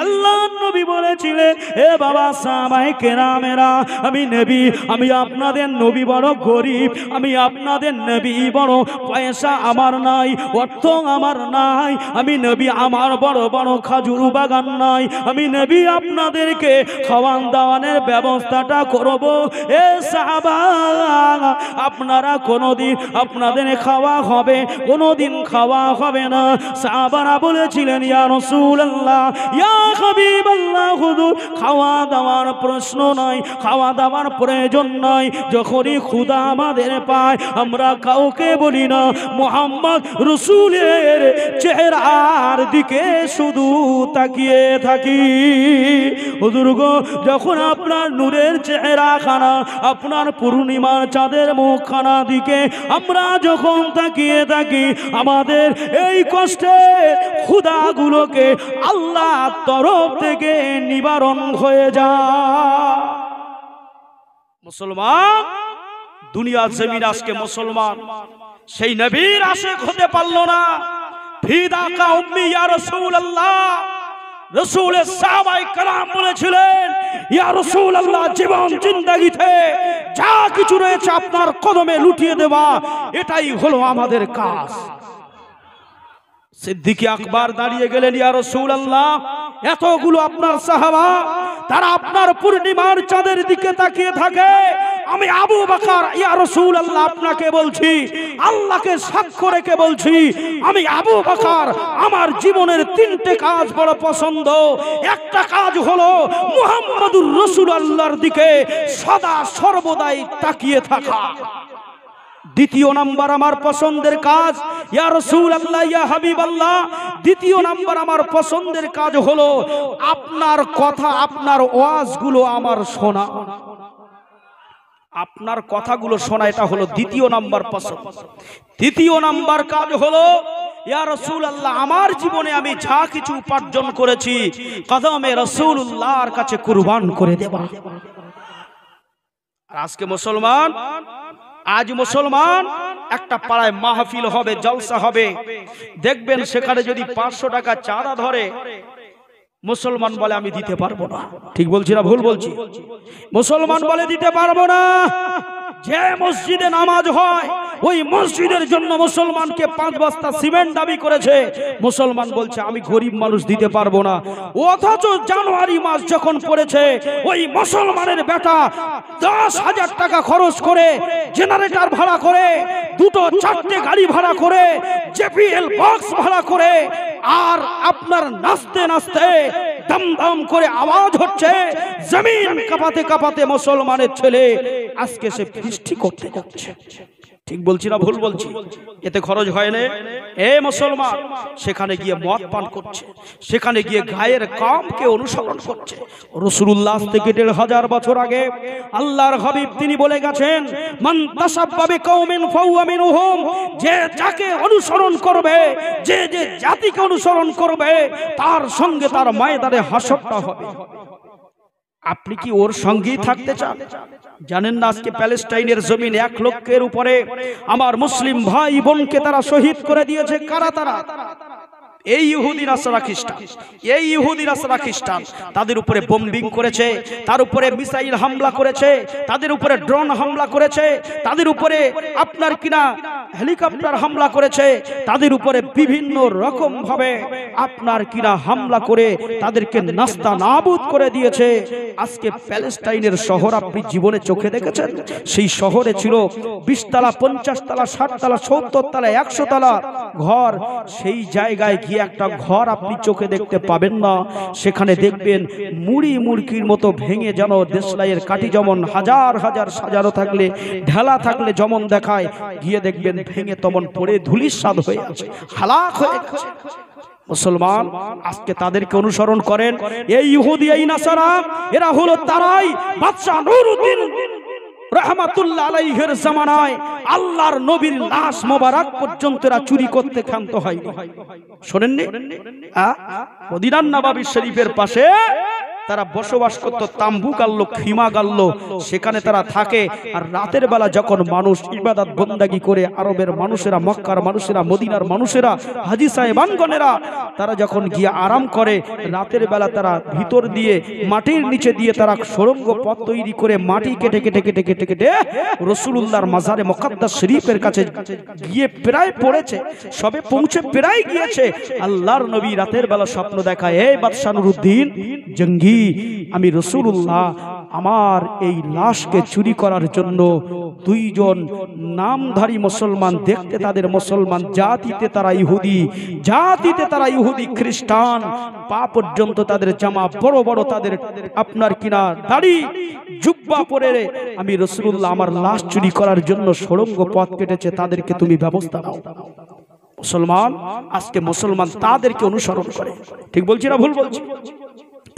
আল্লাহ নবী বলেছিলেন, এ বাবা সাহাবায়ে কেরামেরা, আমি নবী, আমি আপনাদের নবী বড় গরিব, আমি আপনাদের নবী বড় পয়সা আমার নাই, অর্থ আমার নাই, আমি নবী আমার বড় বড় খাজুর বাগান নাই, আমি নবী আপনাদেরকে খাওয়ান দাওয়ানের ব্যবস্থাটা করব। এ সাহাবা, আপনারা কোনোদিন আপনাদের খাওয়া হবে, কোনোদিন খাওয়া হবে না। সাহাবারা বলেছিলেন, ইয়া রাসূলুল্লাহ, ইয়া হাবিবাল্লাহ, হুজুর খাওয়া দাওয়ার প্রশ্ন নাই, খাওয়া দাওয়ার প্রয়োজন নাই, যখনই ক্ষুধা আমাদের পায় আমরা কাউকে বলি না, মুহাম্মদ রাসূলের চেহারার দিকে শুধু তাকিয়ে থাকি। হুজুর গো, যখন আপনার নূরের চেহারা খানা, আপনার পূর্ণিমার চাঁদের মুখখানা দিকে আমরা যখন তাকিয়ে থাকি, আমাদের এই কষ্টে ক্ষুধাগুলোকে আল্লাহর তরফ থেকে নিবারণ হয়ে যায়। মুসলমান, দুনিয়ার জমিন আজকে মুসলমান সেই নবীর আশিক হতে পারলো না। ফিদাকা উম্মি ইয়া রাসূলুল্লাহ, রাসূলের সাহাবায়ে কেরাম বলেছিলেন, ইয়া রাসূলুল্লাহ, জীবন জিন্দেগিতে যা কিছু রয়েছে আপনার কদমে লুটিয়ে দেওয়া, এটাই হলো আমাদের কাজ। সিদ্দিক আকবর দাঁড়িয়ে গেলেন, ইয়া রাসূলুল্লাহ, এতগুলো আপনার সাহাবা, তারা আপনার পূর্ণিমার চাঁদের দিকে তাকিয়ে থাকে, আমি আবু বকর, ইয়া রাসূলুল্লাহ, আপনাকে বলছি, আল্লাহকে সাক্ষ্য রেখে বলছি, আমি আবু বকর, আমার জীবনের 3টে কাজ বড় পছন্দ। একটা কাজ হলো মুহাম্মদুর রাসূলুল্লাহর দিকে সদা সর্বদাই তাকিয়ে থাকা। দ্বিতীয় নাম্বার আমার পছন্দের কাজ, ইয়া রাসূলুল্লাহ, ইয়া হাবিবাল্লাহ, দ্বিতীয় নাম্বার আমার পছন্দের কাজ হলো আপনার কথা, আপনার ওয়াজগুলো আমার শোনা, আপনার কথাগুলো শোনা, এটা হলো দ্বিতীয় নাম্বার পছন্দ। তৃতীয় নাম্বার কাজ হলো ইয়া রাসূলুল্লাহ, আমার জীবনে আমি যা কিছু উপার্জন করেছি কদমে রাসূলুল্লাহর কাছে কুরবান করে দেব। আজকে মুসলমান, আজ মুসলমান একটা পাড়ায় মাহফিল হবে, জলসা হবে, দেখবেন সেখানে যদি 500 টাকা চাঁদা ধরে, মুসলমান বলে আমি দিতে পারবো না। ঠিক বলছি না ভুল বলছি? মুসলমান বলে দিতে পারবো না। যে মসজিদে নামাজ হয় ওই মসজিদের জন্য মুসলমানকে 5 বস্তা সিমেন্ট দাবি করেছে, মুসলমান বলছে আমি গরিব মানুষ দিতে পারবো না। অথচ জানুয়ারি মাস যখন পড়েছে ওই মুসলমানের বেটা 10,000 টাকা খরচ করে জেনারেটর ভাড়া করে, 2-4টে গাড়ি ভাড়া করে, জেপিএল বক্স ভাড়া করে, আর আপনার নাচতে নাচতে দমদম করে আওয়াজ হচ্ছে, জমিন কাঁপাতে কাঁপাতে মুসলমানের ছেলে আজকে সে বৃষ্টি করতে যাচ্ছে। ঠিক বলছি না ভুল বলছি? এতে খরচ হয় না? এ মুসলমান সেখানে গিয়ে মদ পান করছে, সেখানে গিয়ে গায়ের কামকে অনুসরণ করছে। রাসূলুল্লাহ থেকে 1500 বছর আগে আল্লাহর হাবিব তিনি বলে গেছেন, মান তাসাব্বা বিকাউমিন ফাহুয়া মিনহুম, যে যাকে অনুসরণ করবে, যে যে জাতিকে অনুসরণ করবে, তার সঙ্গে তার ময়দানে হাসরটা হবে। আপনি কি ওর সঙ্গেই থাকতে চান? জানেন না আজকে প্যালেস্টাইনের জমিন 1 লক্ষের উপরে আমার মুসলিম ভাই বোনকে তারা শহীদ করে দিয়েছে। কারা তারা? এই ইহুদি নাসারা খ্রিস্টান, এই ইহুদি নাসারা খ্রিস্টান তাদের উপরে বোম্বিং করেছে, তার উপরে মিসাইল হামলা করেছে, তাদের উপরে ড্রোন হামলা করেছে, তাদের উপরে আপনার কিনা হেলিকপ্টার হামলা করেছে, তাদের উপরে বিভিন্ন রকম ভাবে আপনার কিনা হামলা করে তাদেরকে নাস্তা নাবুদ করে দিয়েছে। আজকে প্যালেস্টাইনের শহর আপনি জীবনে চোখে দেখেছেন? সেই শহরে ছিল 20 তলা, 50 তলা, 60 তলা, 70 তলা, 100 তলা ঘর। সেই জায়গায় একটা ঘর আপনি চোখে দেখতে পাবেন না। সেখানে দেখবেন মুড়ি মুরগির মতো ভেঙে, যেন দেশলাইয়ের কাঠি যেমন হাজার হাজার সাজানো থাকলে, ঢেলা থাকলে যেমন দেখায়, গিয়ে দেখবেন ভেঙে তেমন পড়ে ধুলিস্বাদ হয়ে আছে, হালাক হয়ে গেছে। মুসলমান আজকে তাদেরকে অনুসরণ করেন। এই ইহুদি, এই নাসারা, এরা হলো তারাই বাদশা নুরউদ্দিন রাহমাতুল্লাহ আলাইহির জামানায় আল্লাহর নবীর লাশ মোবারক পর্যন্ত এরা চুরি করতে ক্ষান্ত হয়নি। শোনেননি? মদিনার নববী শরীফের পাশে তারা বসবাস করত, তাম্বু গাললো, খিমা গাললো, সেখানে তারা থাকে। আর রাতের বেলা যখন মানুষ ইবাদত বন্দাগি করে, আরবের মানুষেরা, মক্কার মানুষেরা, মদিনার মানুষেরা, হাজী সাহেবানগণেরা তারা যখন গিয়ে আরাম করে, রাতের বেলা তারা ভিতর দিয়ে মাটির নিচে দিয়ে তারা সুড়ঙ্গ পথ তৈরি করে মাটি কেটে কেটে কেটে কেটে কেটে রাসূলুল্লাহর মাজারে মুকদ্দাস শরীফের কাছে গিয়ে প্রায় পড়েছে, সবে পৌঁছে প্রায় গিয়েছে। আল্লাহর নবী রাতের বেলা স্বপ্ন দেখায়, এই বাদশা নুরউদ্দিন জঙ্গি, আমি রাসূলুল্লাহ আমার এই লাশকে চুরি করার জন্য 2 জন নামধারী মুসলমান, দেখতে তাদের মুসলমান, জাতিতে তারা ইহুদি, জাতিতে তারা ইহুদি খ্রিস্টান, পা পর্যন্ত তাদের জামা বড় বড়, তাদের আপনার কিনা দাড়ি জুব্বা পরে, আমি রাসূলুল্লাহ আমার লাশ চুরি করার জন্য সুড়ঙ্গ পথ কেটেছে, তাদেরকে তুমি ব্যবস্থা নাও। মুসলমান আজকে মুসলমান তাদেরকে অনুসরণ করে। ঠিক বলছি না ভুল বলছি?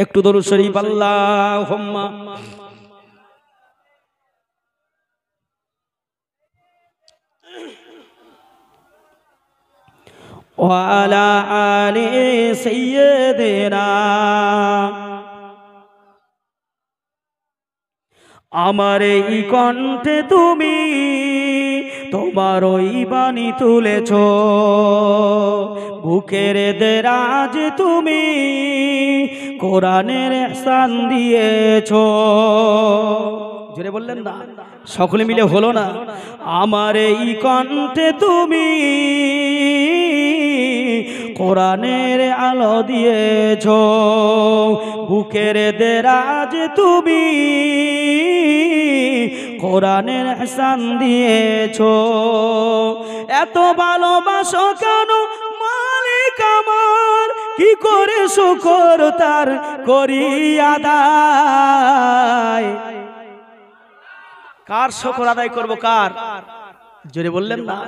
একটু দরুদ শরীফ আল্লাহুম্মা ওয়া আলা আলি সাইয়্যিদিনা। আমার এই কণ্ঠে তুমি তোমার ওই বাণী তুলেছ, বুকের দেরাজ তুমি কোরআনের ihsan দিয়েছ। জোরে বললেন না? সকলে মিলে হলো না? আমার এই কণ্ঠে তুমি কোরআনের আলো দিয়েছ, বুকের দেরাজ তুমি কোরআনের ihsan দিয়েছ। এত ভালোবাসো কেন মালিক আমার, কি করে শুকর তার করি আদায়। কার শুকর আদায় করব? কার? জোরে বললেন না?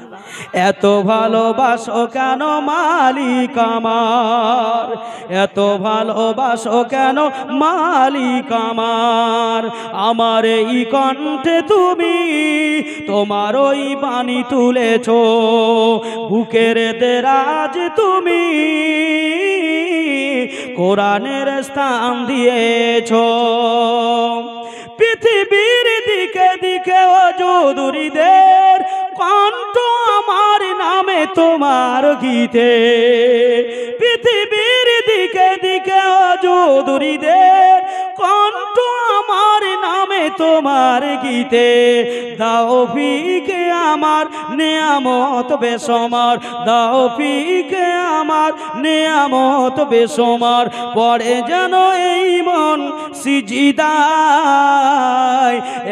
এত ভালোবাসো কেন মালিক আমার, এত ভালোবাসো কেন মালিক আমার। আমার এই কণ্ঠে তুমি তোমার ওই বাণী তুলেছ, বুকের দেরাজ তুমি কোরআনের স্থান দিয়েছ। পৃথিবীর দিকে দিকে অজুদুরিদের কণ্ঠ আমার নামে তোমার গীতে। পৃথিবীর দিকে দিকে অজুদুরিদের কণ্ঠ আমার নামে তোমার গীতে। দাও ফিকে আমার নেয়ামত বেসমার, দাও ফিকে আমার নেয়ামত বেসমার। পড়ে যেন এই মন সিজদায়,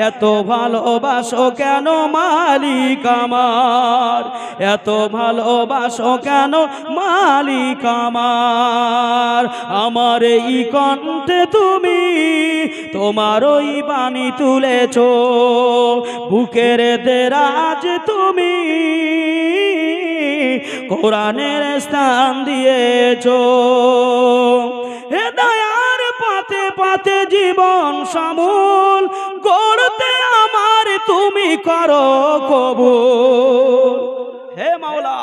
এত ভালোবাসো কেন মালিক আমার, এত ভালোবাসো কেন মালিক আমার। আমার এই কণ্ঠে তুমি তোমার ওই বাণী তুলেছ, বুকের দেরাজ তুমি কোরআনের স্থান দিয়েছ। হেদায়ার পথে পথে জীবন সমূল গড়তে আমার তুমি করো কবুল। হে মাওলা,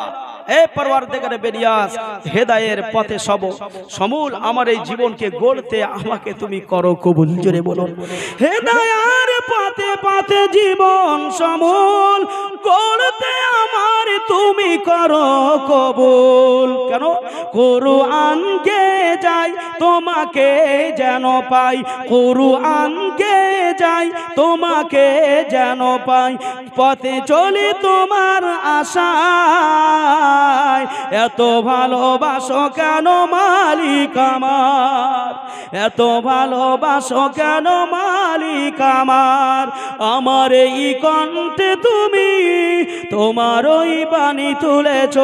হে পরওয়ারদিগারে বেনিয়াজ, হেদায়ের পথে সমূল আমার এই জীবনকে গড়তে আমাকে তুমি করো কবুল। জোরে বলুন, হেদায়ার পথে পথে জীবন সমূল গড়তে আমার তুমি করো কবুল। কেন? কুরআনকে যাই তোমাকে যেন পাই, কুরআনকে যাই তোমাকে যেন পাই, পথে চলি তোমার আশায়। এত ভালোবাসো কেন মালিক আমার, এত ভালোবাসো কেন মালিক আমার। আমার এই কণ্ঠে তুমি তোমার ওই বাণী তুলেছ,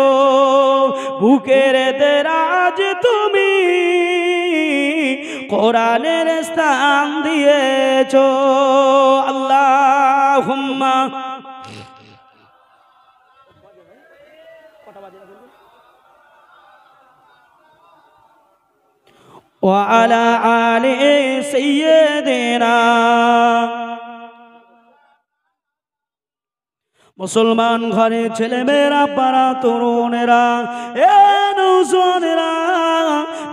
বুকের দেরাজ তুমি কোরআনের স্থান দিয়েছ। আল্লাহুম্মা ওয়া আলা আলি সাইয়্যিদিনা। মুসলমান ঘরে ছেলেমেয়েরা, পাড়া তরুণেরা, এ নৌজওয়ানেরা,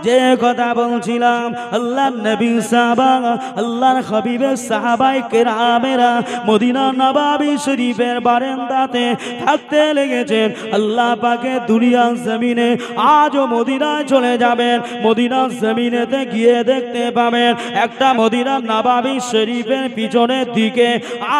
যে কথা বলছিলাম, আল্লাহর নবী সাহাবা, আল্লাহর হাবিবের সাহাবায়ে কেরামেরা মদিনা নববী শরীফের বারান্দাতে থাকতে লেগেছেন। আল্লাহ পাকের দুনিয়ার জমিনে আজও মদিনায় চলে যাবেন, মদিনার জমিনেতে গিয়ে দেখতে পাবেন একটা মদিনা নববী শরীফের পিছনের দিকে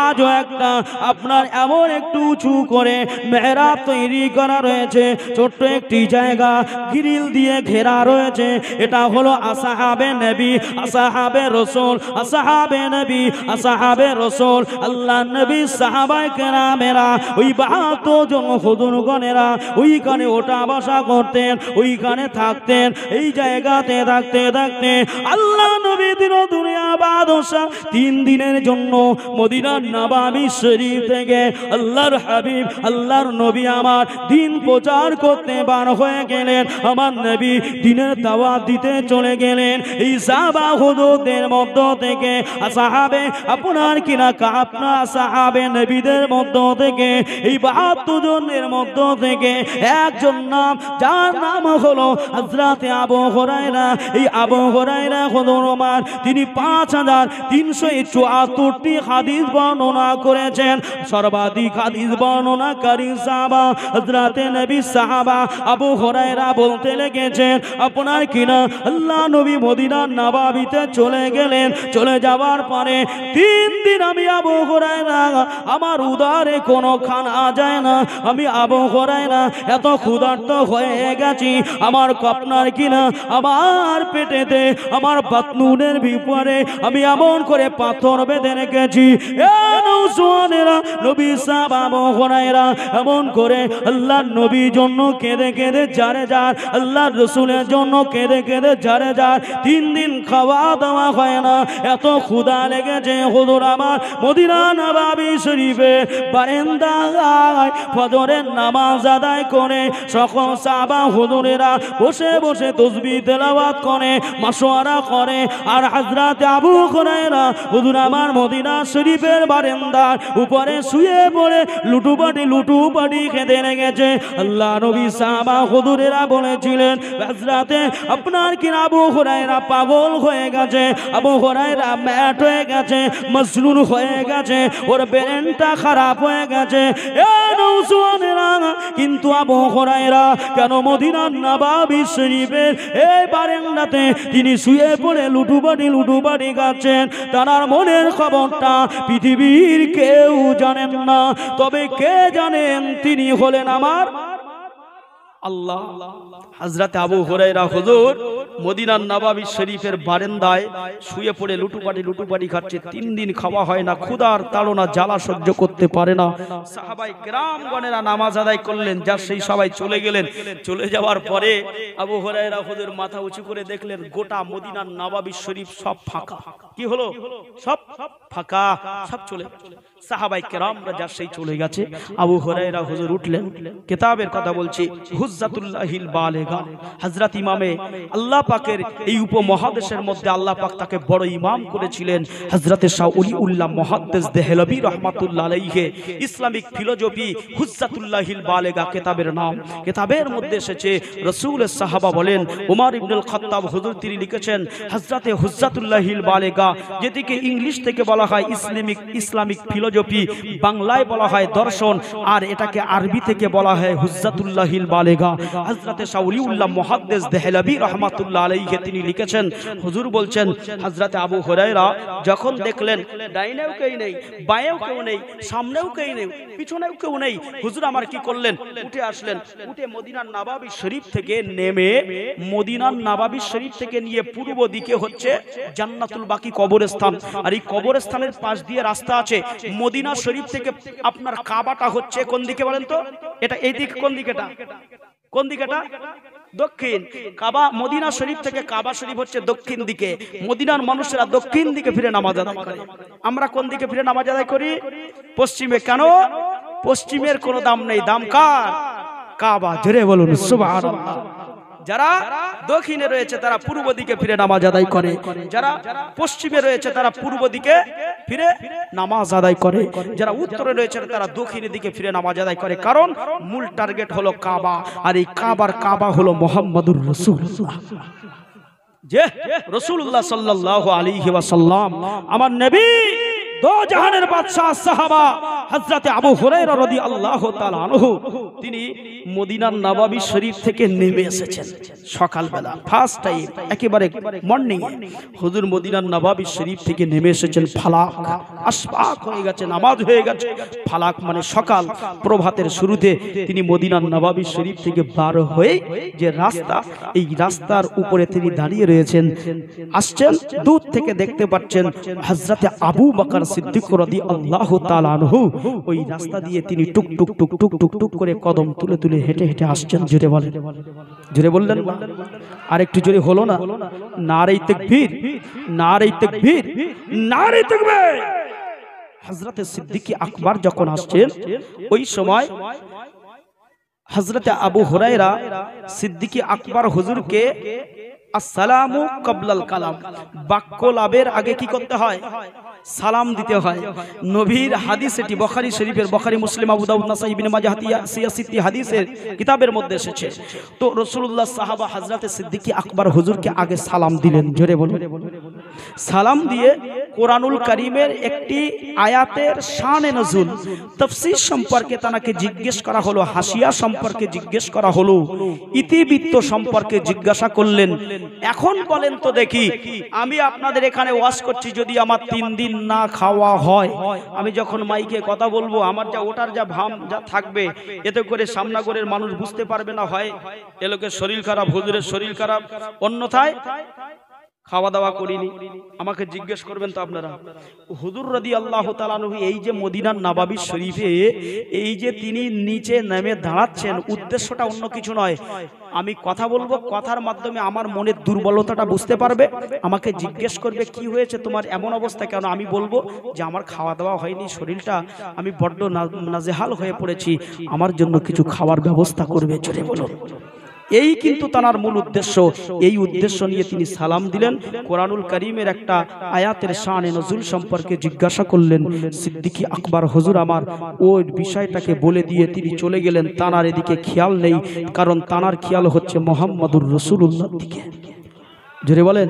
আজও একটা আপনার এমন একটু উঁচু করে মেহরাব তৈরি করা রয়েছে। ছোট্ট একটি জায়গা গ্রিল দিয়ে ঘেরা রয়েছে। এটা হলো আসহাবে নবী, আসহাবে রাসূল, আসহাবে নবী, আসহাবে রাসূল, আল্লাহ নবী সাহাবায়ে কেরামেরা ওই 72 জন হুজুরগণেরা ওইখানে ওঠা বসা করতেন, ওইখানে থাকতেন। এই জায়গাতে থাকতে থাকতে আল্লাহ নবী দিন দুনিয়া বাদশা 3 দিনের জন্য মদিনার নববী শরীফ থেকে আল্লাহর হাবিব আল্লাহর নবী আমার দিন প্রচার করতে বার হয়ে গেলেন। আমার নবী দিনের দাওয়াত দিতে চলে গেলেন। এই সাহাবা হুজুরদের মধ্য থেকে সাহাবে আপনার কিনা আপনার সাহাবে নবীদের মধ্য থেকে এই 72 জনের মধ্য থেকে একজন নাম, যার নাম হলো হযরতে আবু হুরায়রা। এই আবু হুরায়রা হুজুর আমার তিনি 5374টি হাদিস বর্ণনা করেছেন। সর্বাধিক হাদিস বর্ণনাকারী সাহাবা হযরতে নবী সাহাবা আবু হুরায়রা বলতে লেগেছেন আপনার কিনা আল্লাহ নবী মদিনার নববীতে চলে গেলেন। চলে যাওয়ার পরে 3 দিন আমি আবু হুরায়রা আমার উদরে কোনো খানা যায় না। আমি আবু হুরায়রা এত ক্ষুধার্ত হয়ে গেছি, আমার আপনার কিনা আমার পেটেতে আমার বাতনুনের ভিতরে আমি এমন করে পাথর বেঁধে রেখেছি। এ নৌজওয়ানেরা, নবী সাহাবা আবু হুরায়রা এমন করে আল্লাহর নবীর জন্য কেঁদে কেঁদে যারে যার, আল্লাহর রাসূলের জন্য কেঁদে কেঁদে যারে যার 3 দিন খাওয়া দাওয়া হয় না, এত ক্ষুধা লেগেছে। হুজুর আমার মদিনা নববী শরীফে বারান্দায় ফজরের নামাজ আদায় করে সকল সাহাবা হুজুরেরা বসে বসে তাসবিহ তেলাওয়াত করে, মাশওয়ারা করে। আর হযরত আবু হুরায়রা হুজুর আমার মদিনা শরীফের বারান্দার উপরে শুয়ে পড়ে লুটুপাটি খেতে লেগেছে। আল্লাহ নবী সাহাবা হুজুরেরা বলেছিলেন, হযরতে আপনার কি আবু হুরায়রা পাগল হয়ে গেছে, আবু হুরায়রা ম্যাট হয়ে গেছে, মজনুন হয়ে গেছে, ওর ব্রেনটা খারাপ হয়ে গেছে। এ নওজওয়ানেরা, কিন্তু আবু হুরায়রা কেন মদিনার নববী শরীফের এই বারান্দাতে তিনি শুয়ে পড়ে লুটুপাটি খাচ্ছেন? তার মনের খবরটা পৃথিবীর কেউ জানেন না, তবে কে জানেন? তিনি হলেন আমার আল্লাহ। হযরত আবু হুরায়রা হুজুর মদিনার নববী শরীফের বারান্দায় শুয়ে পড়ে লুটুপাটি খাচ্ছে। 3 দিন খাওয়া হয় না, ক্ষুধার তাড়না জ্বালা সহ্য করতে পারে না। সাহাবায়ে কেরামগণেরা নামাজ আদায় করলেন, যার সেই সবাই চলে গেলেন। চলে যাওয়ার পরে আবু হুরায়রা হুজুর মাথা উঁচু করে দেখলেন গোটা মদিনার নববী শরীফ সব ফাঁকা। কি হলো? সব ফাঁকা, সব চলে। সাহাবায়ে কেরামরা যার সেই চলে গেছে। আবু হুরায়রা হুজুর উঠলেন, কিতাবের কথা বলছি, হুজ্জাতুল্লাহিল বালেগা, হযরত ইমামে আল্লাহ পাকের এই উপমহাদেশের মধ্যে আল্লাহ পাক তাকে বড় ইমাম করেছিলেন। হযরতে শাহ ওলিউল্লাহ মুহাদ্দিস দেহলভী রাহমাতুল্লাহ আলাইহি ইসলামিক ফিলোসফি হুজ্জাতুল্লাহিল বালেগা কিতাবের নাম। কিতাবের মধ্যে এসেছে রাসূলের সাহাবা বলেন, ওমর ইবনুল খাত্তাব হুজুর তিনি লিখেছেন হযরতে হুজ্জাতুল্লাহিল বালেগা, যেটিকে ইংলিশ থেকে বলা হয় ইসলামিক ফিলোসফি, বাংলায় বলা হয় দর্শন, আর এটাকে আরবি থেকে বলা হয় হুজ্জাতুল্লাহিল বালেগা। হযরতে শাহ ওলিউল্লাহ মুহাদ্দিস দেহলভী রাহমাতুল্লাহ আলাইহি তিনি লিখেছেন, হুজুর বলছেন হযরতে আবু হুরায়রা যখন দেখলেন ডাইনেও কেউ নেই, বাঁয়েও কেউ নেই, সামনেও কেউ নেই, পিছনেও কেউ নেই, হুজুর আমার কি করলেন? উঠে আসলেন। উঠে মদিনার নববী শরীফ থেকে নেমে, মদিনার নববী শরীফ থেকে নিয়ে পূর্ব দিকে হচ্ছে জান্নাতুল বাকি কবরস্থান, আর এই কবরস্থানের পাশ দিয়ে রাস্তা আছে। মদিনা শরীফ থেকে আপনার কাবাটা হচ্ছে কোন দিকে বলেন তো? এটা এই দিক, কোন দিকেটা? কোন দিকেটা? দক্ষিণ। কাবা, মদিনা শরীফ থেকে কাবা শরীফ হচ্ছে দক্ষিণ দিকে। মদিনার মানুষেরা দক্ষিণ দিকে ফিরে নামাজ আদায় করে। আমরা কোন দিকে ফিরে নামাজ আদায় করি? পশ্চিমে। কেন? পশ্চিমের কোনো দাম নেই, দাম কার? কাবা। জোরে বলুন সুবহানাল্লাহ। যারা দক্ষিণে রয়েছে তারা পূর্ব দিকে ফিরে নামাজ আদায় করে, যারা পশ্চিমে রয়েছে তারা পূর্ব দিকে ফিরে নামাজ আদায় করে, যারা উত্তরে রয়েছে তারা দক্ষিণের দিকে ফিরে নামাজ আদায় করে। কারণ মূল টার্গেট হলো কাবা, আর এই কাবা হলো মুহাম্মাদুর রাসূলুল্লাহ। যে রাসূলুল্লাহ সাল্লাল্লাহু আলাইহি ওয়াসাল্লাম আমার নবী, দো জাহানের বাদশাহ সাহাবা হযরতে আবু হুরায়রা রাদিয়াল্লাহু তাআলা আনহু, তিনি মদিনার নববী শরীফ থেকে নেমে এসেছেন সকালবেলা, ফার্স্ট টাইম, একেবারে মর্নিং এ হুজুর মদিনার নববী শরীফ থেকে নেমে এসেছেন। ফালাক আশফাক হয়ে গেছে, নামাজ হয়ে গেছে। ফালাক মানে সকাল, প্রভাতের শুরুতে তিনি মদিনার নববী শরীফ থেকে বার হয়ে যে রাস্তা, এই রাস্তার উপরে তিনি দাঁড়িয়ে রয়েছেন। আসছেন, দূর থেকে দেখতে পাচ্ছেন হযরতে আবু বকর সিদ্দিক রাদিয়াল্লাহু তাআলা আনহু ওই রাস্তা দিয়ে তিনি টুক টুক টুক টুক টুক টুক করে কদম তুলে তুলে হেঁটে হেঁটে আসছেন। জোরে বলেন, জোরে বললেন, আর একটু জোরে হলো না? নারে তাকবীর, নারে তাকবীর, নারে তাকবীর। হযরতে সিদ্দিক আকবর যখন আসছেন, ওই সময় হযরতে আবু হুরায়রা সিদ্দিক আকবর হুজুরকে আসসালামু কাবলাল কালাম, বাক্য লাভের আগে কি করতে হয়? সালাম দিতে হয়। নবীর হাদিস, এটি বুখারী শরীফের, বুখারী, মুসলিম, আবু দাউদ, নাসাই, ইবনে মাজাহ, সিয়াসিতি হাদিসের কিতাবের মধ্যে এসেছে। তো রাসূলুল্লাহ সাহাবা হযরতে সিদ্দিক আকবর হুজুরকে আগে সালাম দিলেন। জোরে বলুন। সালাম দিয়ে কোরআনুল কারীমের একটি আয়াতের শানে নজুল, তাফসীর সম্পর্কে তাকে জিজ্ঞেস করা হলো, হাসিয়া সম্পর্কে জিজ্ঞেস করা হলো, ইতিবৃত্ত সম্পর্কে জিজ্ঞাসা করলেন। এখন বলেন তো দেখি, আমি আপনাদের এখানে ওয়াজ করছি, যদি আমার 3 দিন না খাওয়া হয়, আমি যখন মাইকে কথা বলবো, আমার যা ওটার যা ভাম যা থাকবে, এতে করে সামনাগরের মানুষ বুঝতে পারবে না, হয় এ লোকের শরীর খারাপ, হুজুরের শরীর খারাপ, অন্যথায় খাওয়া দাওয়া করিনি। আমাকে জিজ্ঞেস করবেন তো আপনারা, হুজুর রাদিয়াল্লাহু তাআলা আনহু এই যে মদিনার নববী শরীফে এই যে তিনি নিচে নেমে দাঁড়াচ্ছেন, উদ্দেশ্যটা অন্য কিছু নয়। আমি কথা বলবো, কথার মাধ্যমে আমার মনের দুর্বলতাটা বুঝতে পারবে। আমাকে জিজ্ঞেস করবে কি হয়েছে তোমার এমন অবস্থা কেন? আমি বলবো যে আমার খাওয়া দাওয়া হয়নি, শরীরটা আমি বড্ড নাজেহাল হয়ে পড়েছি, আমার জন্য কিছু খাওয়ার ব্যবস্থা করবে। জোরে বলুন। এই কিন্তু তার মূল উদ্দেশ্য। এই উদ্দেশ্য নিয়ে তিনি সালাম দিলেন। কোরআনুল কারীমের একটা আয়াতের শানে নজুল সম্পর্কে জিজ্ঞাসা করলেন। সিদ্দিকী আকবর হুজুর আমার ওই বিষয়টাকে বলে দিয়ে তিনি চলে গেলেন। তানার এদিকে খেয়াল নেই, কারণ তানার খেয়াল হচ্ছে মুহাম্মদুর রাসূলুল্লাহর দিকে। জোরে বলেন।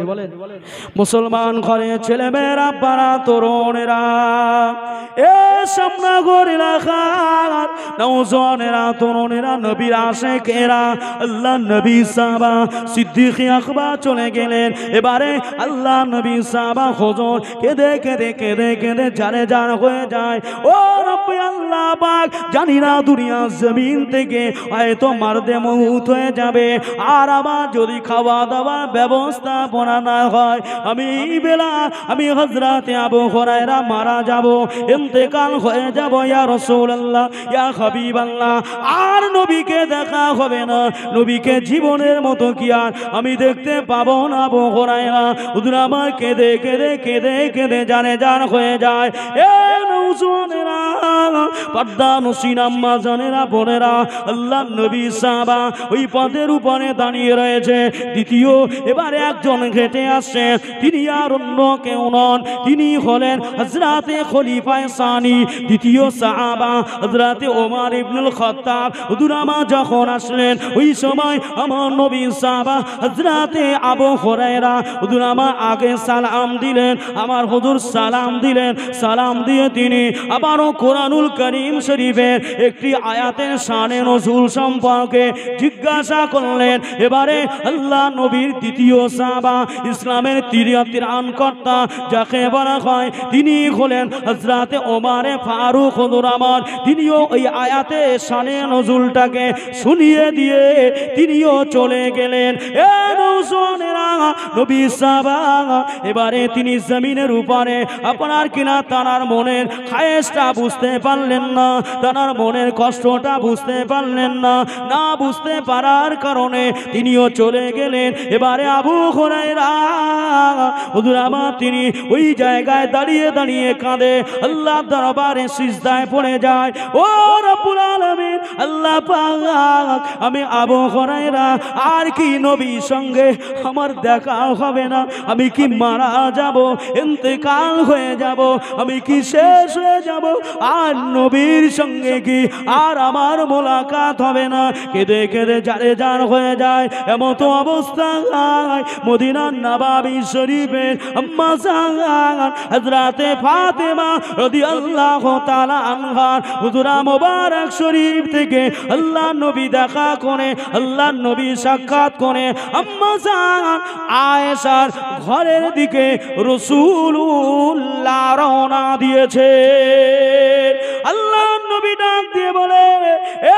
মুসলমান ঘরে ছেলেমেয়েরা, পাড়া তরুণেরা, এ সামনাগর এলাকার নওজওয়ানেরা, তরুণেরা, নবীর আশিকেরা, আল্লাহ নবী সাহাবা সিদ্দিক আকবর চলে গেলেন। এবারে আল্লাহ নবী সাহাবা হুজুর কেঁদে কেঁদে কেঁদে কেঁদে জানে জান হয়ে যায়। ও রব্বি আল্লাহ পাক, জানি না দুনিয়া জমিন থেকে হয়তো মারদে মউত হয়ে যাবে, আর আমার যদি খাওয়া দাওয়া ব্যবস্থাপনা না হয়, আমি এই বেলা আমি হযরতে আবু হুরায়রা মারা যাব, ইন্তেকাল হয়ে যাব। ইয়া রাসূলুল্লাহ, ইয়া হাবিবাল্লাহ, আর নবীকে দেখা হবে না, নবীকে জীবনের মতো কি আর আমি দেখতে পাবো না। আবু হুরায়রা হুজুর আমার কেঁদে কেঁদে কেঁদে কেঁদে জানে জান হয়ে যায়। এ নওজওয়ানেরা, পর্দা নসীন আম্মা জানেরা, বোনেরা, আল্লাহ নবী সাহাবা ওই পথের উপরে দাঁড়িয়ে রয়েছে। দ্বিতীয় এবারে একজন হেঁটে আসছে, তিনি আর অন্য কেউ নন, তিনি হলেন হযরতে খলিফায়ে সানি, দ্বিতীয় সাহাবা হযরতে ওমর ইবনুল খাত্তাব। হুজুর আমার যখন আসলেন, ওই সময় আমার নবী সাহাবা হযরতে আবু হুরায়রা হুজুর আমার আগে সালাম দিলেন। আমার হুজুর সালাম দিলেন, সালাম দিয়ে তিনি আবারও কোরআনুল কারীম শরীফের একটি আয়াতের শানে নজুল সম্পর্কে জিজ্ঞাসা করলেন। এবারে আল্লাহ নবীর দ্বিতীয় সাহাবা, ইসলামের ত্রিয়ানকর্তা যাকে বলা হয়, তিনি হলেন হযরতে ওমর ফারুক হুজুর আমার। তিনিও ওই আয়াতে শানে নজুলটাকে শুনিয়ে দিয়ে তিনিও চলে গেলেন। এ নওজওয়ানেরা, নবী সাহাবা এবারে তিনি জমিনের উপরে আপনার কিনা তানার মনের খায়েশটা বুঝতে পারলেন না, তানার মনের কষ্টটা বুঝতে পারলেন না। না বুঝতে পারার কারণে তিনিও চলে গেলেন। এবারে আবু হুরায়রা হুজুর আমার তিনি ওই জায়গায় দাঁড়িয়ে দাঁড়িয়ে কাঁদে, আল্লাহ দরবারে সিজদায় পড়ে যায়। ও রব্বুল আলামিন, আল্লাহ পাক, আমি আবু হুরায়রা আর কি নবীর সঙ্গে আমার দেখা হবে না? আমি কি মারা যাব, ইন্তেকাল হয়ে যাব, আমি কি শেষ হয়ে যাব, আর নবীর সঙ্গে কি আর আমার মোলাকাত হবে না? কেঁদে কেঁদে জারে জান হয়ে যায়। এমতো অবস্থায় মদিনার নববী শরীফের আম্মা জান হযরতে ফাতেমা রাদিয়াল্লাহু তাআলা আনহার হুজরা মোবারক শরীফ থেকে আল্লাহ নবী দেখা করে, আল্লাহ নবী সাক্ষাৎ করে আম্মা জান আয়েশার ঘরের দিকে রাসূলুল্লাহ রওনা দিয়েছে। আল্লাহ নবী ডাক দিয়ে বলে,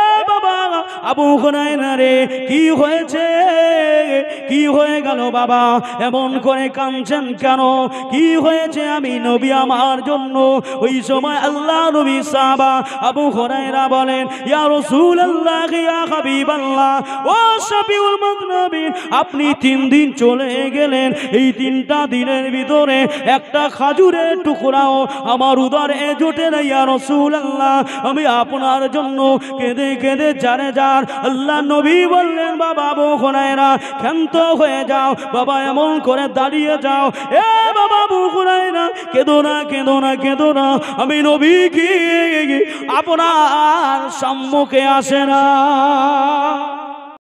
এ বাবা আবু হুরায়রা রে, কি হয়েছে, কি হয়ে গেল বাবা, এমন করে কাঁদছেন কেন, কি হয়েছে? আমি নবী আমার জন্য। ওই সময় আল্লাহ নবী সাহাবা আবু হুরায়রা বলেন, ইয়া রাসূলুল্লাহ, ইয়া হাবিবাল্লাহ, ও শফিউল মুযনিবিন, আপনি 3 দিন চলে গেলেন, এই 3টা দিনের ভিতরে একটা খাজুরের টুকরাও আমার উদরে জোটে না। ইয়া রাসূলুল্লাহ, আমি আপনার জন্য কেঁদে কেঁদে জারে যার। আল্লাহ নবী বললেন, বাবা আবু হুরায়রা, ক্ষান্ত হয়ে যাও বাবা, এমন করে দাঁড়িয়ে যাও। এ বাবা আবু হুরায়রা, কেঁদো না, কেঁদো না, কেঁদো না, আমি নবী কি আপনার সম্মুখে আসে না।